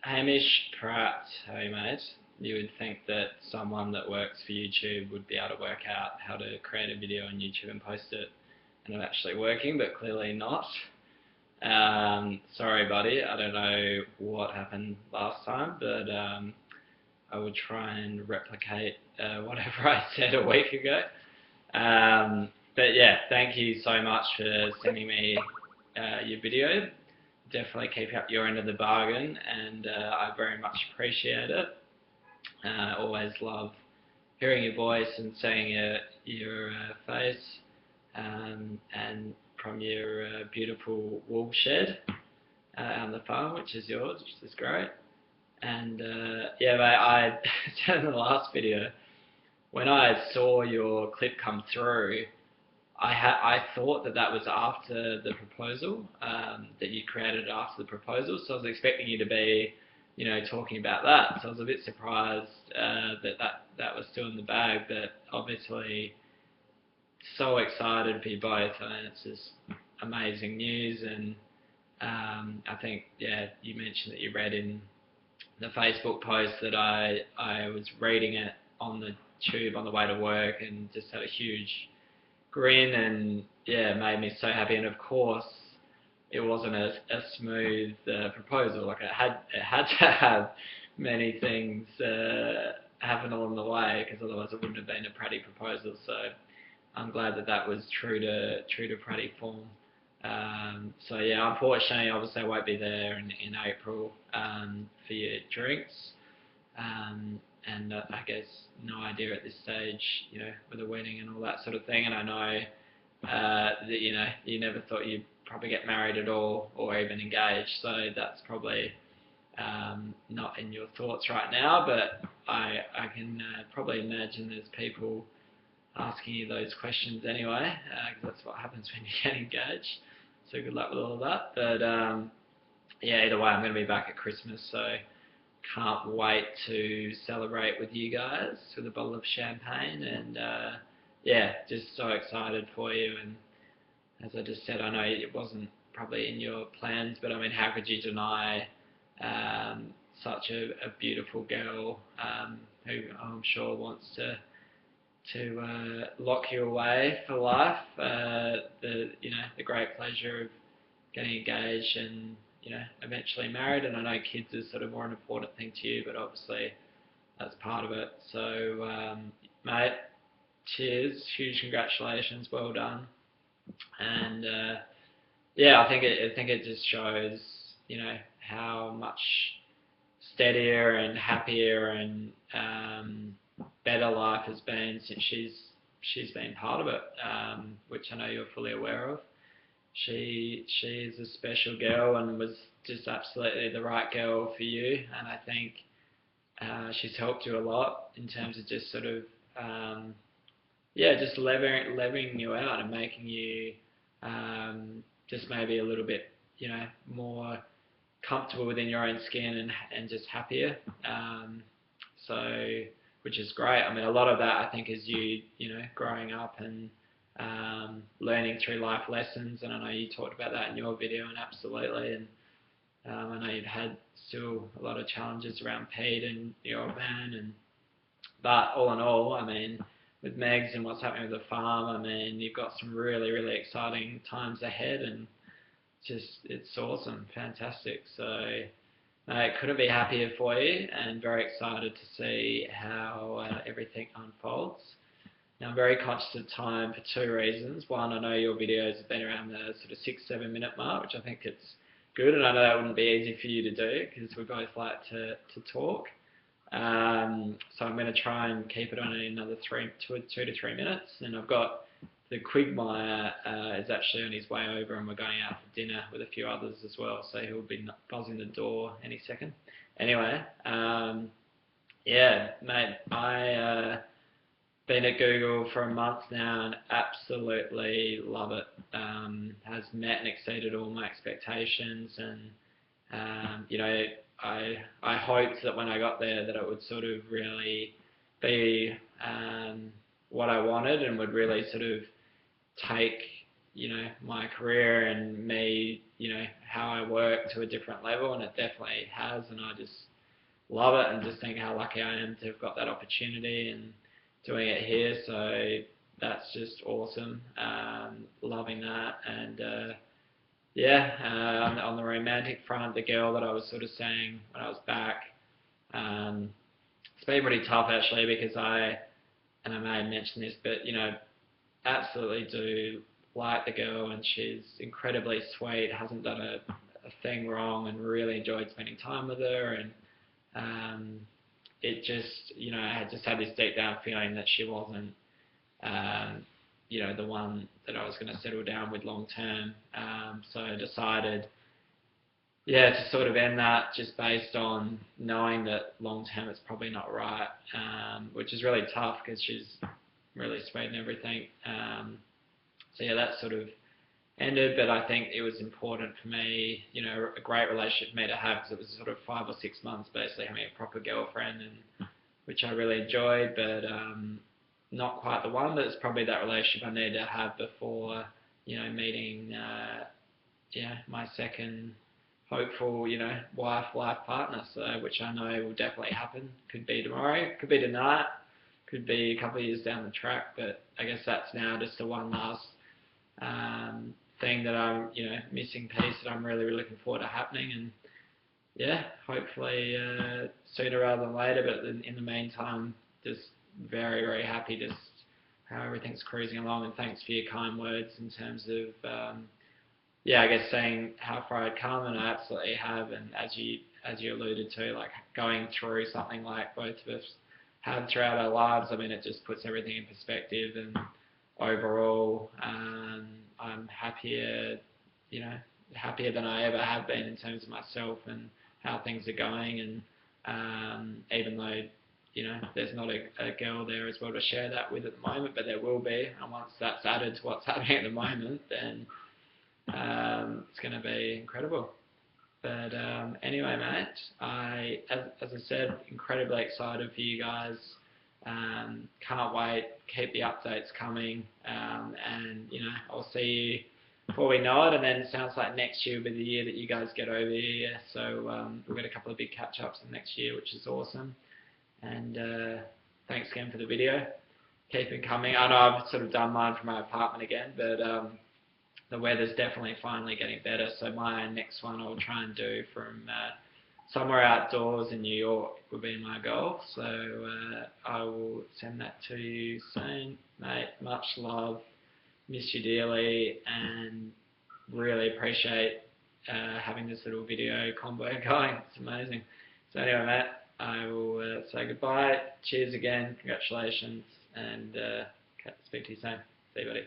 Hamish Pratt, hey mate, you would think that someone that works for YouTube would be able to work out how to create a video on YouTube and post it and it actually working, but clearly not. Sorry buddy, I don't know what happened last time, but I will try and replicate whatever I said a week ago. But yeah, thank you so much for sending me your video. Definitely keep up your end of the bargain, and I very much appreciate it. Always love hearing your voice and seeing your face, and from your beautiful wool shed on the farm, which is yours, which is great. And yeah, mate, I said in the last video, when I saw your clip come through, I thought that was after the proposal, that you created after the proposal. So I was expecting you to be, talking about that. So I was a bit surprised that was still in the bag. But obviously, so excited for you both. I mean, it's just amazing news. And I think, yeah, you mentioned that you read in the Facebook post that I was reading it on the tube on the way to work and just had a huge grin, and yeah, it made me so happy. And of course, it wasn't a smooth proposal. Like it had to have many things happen along the way, because otherwise it wouldn't have been a Pratty proposal. So I'm glad that was true to Pratty form. So yeah, unfortunately, obviously I won't be there in April for your drinks. And I guess no idea at this stage, with a wedding and all that sort of thing. And I know that you never thought you'd probably get married at all or even engaged. So that's probably not in your thoughts right now. But I can probably imagine there's people asking you those questions anyway, because that's what happens when you get engaged. So good luck with all of that. But yeah, either way, I'm going to be back at Christmas, so can't wait to celebrate with you guys with a bottle of champagne. And yeah, just so excited for you. And as I just said, I know it wasn't probably in your plans, but I mean, how could you deny such a beautiful girl who I'm sure wants to lock you away for life? The great pleasure of getting engaged and eventually married. And I know kids is sort of more an important thing to you, but obviously that's part of it. So mate, cheers, huge congratulations, well done. And yeah, I think it just shows how much steadier and happier and better life has been since she's been part of it, which I know you're fully aware of. She is a special girl and was just absolutely the right girl for you. And I think she's helped you a lot in terms of just sort of just leveling you out and making you just maybe a little bit more comfortable within your own skin and just happier. So which is great. I mean, a lot of that I think is you growing up and learning through life lessons, and I know you talked about that in your video, and absolutely. And I know you've had still a lot of challenges around Pete and your old man, but all in all, I mean, with Megs and what's happening with the farm, I mean, you've got some really, really exciting times ahead, and it's awesome, fantastic. So I couldn't be happier for you, and very excited to see how everything unfolds. Now, I'm very conscious of time for two reasons. One, I know your videos have been around the sort of 6-7 minute mark, which I think it's good, and I know that wouldn't be easy for you to do because we both like to talk. So I'm going to try and keep it on another 2 to 3 minutes. And I've got the Quagmire is actually on his way over, and we're going out for dinner with a few others as well. So he'll be buzzing the door any second. Anyway, yeah, mate, I been at Google for a month now and absolutely love it. Has met and exceeded all my expectations, and I hoped that when I got there that it would sort of really be what I wanted and would really sort of take my career and me, how I work to a different level, and it definitely has, and I just love it and just think how lucky I am to have got that opportunity and doing it here. So that's just awesome. Loving that. And on the romantic front, the girl that I was sort of saying when I was back, it's been pretty tough actually, because and I may have mentioned this, but absolutely do like the girl, and she's incredibly sweet, hasn't done a thing wrong, and really enjoyed spending time with her. And it just, I just had this deep down feeling that she wasn't, the one that I was going to settle down with long term. So I decided, to sort of end that, just based on knowing that long term it's probably not right, which is really tough because she's really sweet and everything. That sort of ended, but I think it was important for me, a great relationship for me to have, because it was sort of 5 or 6 months basically having a proper girlfriend, and which I really enjoyed, but not quite the one, but it's probably that relationship I needed to have before, meeting, my second hopeful, life partner, so which I know will definitely happen. Could be tomorrow, could be tonight, could be a couple of years down the track, but I guess that's now just the one last thing that I'm, missing piece that I'm really, really looking forward to happening, and hopefully sooner rather than later. But in the meantime, just very, very happy just how everything's cruising along, and thanks for your kind words in terms of I guess saying how far I'd come, and I absolutely have. And as you alluded to, like going through something like both of us have throughout our lives, I mean, it just puts everything in perspective. And overall, I'm happier, happier than I ever have been in terms of myself and how things are going. And even though, there's not a girl there as well to share that with at the moment, but there will be. And once that's added to what's happening at the moment, then it's going to be incredible. But anyway, mate, as I said, incredibly excited for you guys. Can't wait. Keep the updates coming, and I'll see you before we know it. And then it sounds like next year will be the year that you guys get over here. So we've got a couple of big catch-ups in next year, which is awesome. And thanks again for the video. Keep it coming. I know I've sort of done mine from my apartment again, but the weather's definitely finally getting better. So my next one I'll try and do from somewhere outdoors in New York would be my goal. So I will send that to you soon, mate. Much love. Miss you dearly, and really appreciate having this little video combo going. It's amazing. So anyway, mate, I will say goodbye. Cheers again. Congratulations, and speak to you soon. See you, buddy.